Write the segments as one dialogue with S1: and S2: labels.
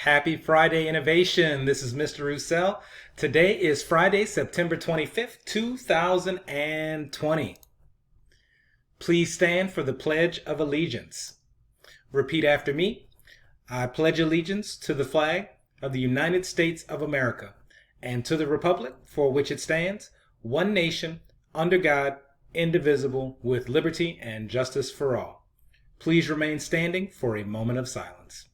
S1: Happy Friday Innovation. This is Mr. Roussel. Today is Friday, September 25th, 2020. Please stand for the Pledge of Allegiance. Repeat after me. I pledge allegiance to the flag of the United States of America and to the republic for which it stands, one nation, under God, indivisible, with liberty and justice for all. Please remain standing for a moment of silence.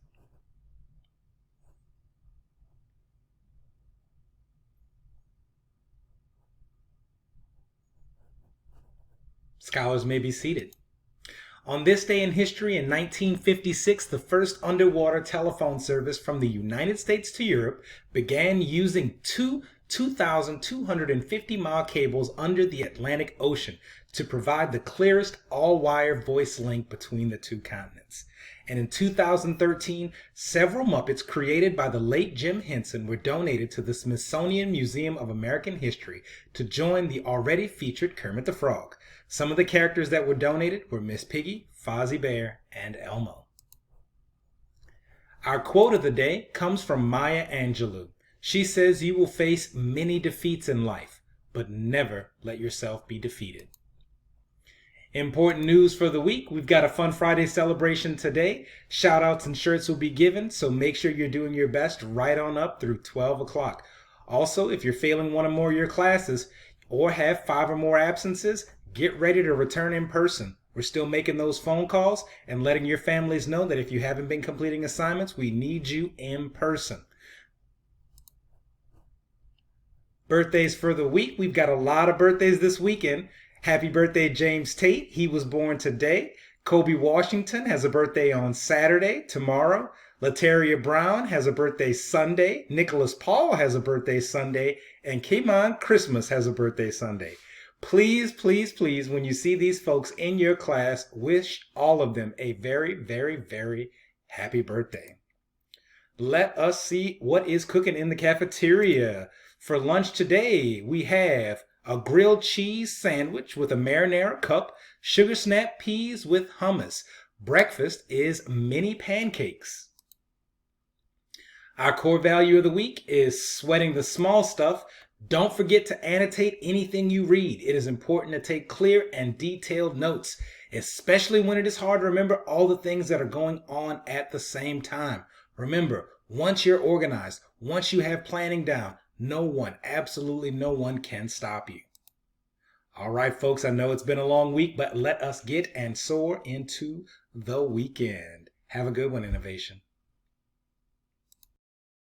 S1: Scholars may be seated. On this day in history in 1956, the first underwater telephone service from the United States to Europe began using two 2,250-mile cables under the Atlantic Ocean to provide the clearest all-wire voice link between the two continents. And in 2013, several Muppets created by the late Jim Henson were donated to the Smithsonian Museum of American History to join the already featured Kermit the Frog. Some of the characters that were donated were Miss Piggy, Fozzie Bear, and Elmo. Our quote of the day comes from Maya Angelou. She says you will face many defeats in life, but never let yourself be defeated. Important news for the week. We've got a Fun Friday celebration today. Shout outs and shirts will be given, so make sure you're doing your best right on up through 12 o'clock. Also, if you're failing one or more of your classes or have 5 or more absences, get ready to return in person. We're still making those phone calls and letting your families know that if you haven't been completing assignments, we need you in person. Birthdays for the week. We've got a lot of birthdays this weekend. Happy birthday, James Tate. He was born today. Kobe Washington has a birthday on Saturday, tomorrow. Lataria Brown has a birthday Sunday. Nicholas Paul has a birthday Sunday. And Kimon Christmas has a birthday Sunday. Please, please, please, when you see these folks in your class, wish all of them a very, very, very happy birthday. Let us see what is cooking in the cafeteria. For lunch today, we have a grilled cheese sandwich with a marinara cup, sugar snap peas with hummus. Breakfast is mini pancakes. Our core value of the week is sweating the small stuff. Don't forget to annotate anything you read. It is important to take clear and detailed notes, especially when it is hard to remember all the things that are going on at the same time. Remember, once you're organized, once you have planning down, no one, absolutely no one can stop you. All right, folks, I know it's been a long week, but let us get and soar into the weekend. Have a good one, Innovation.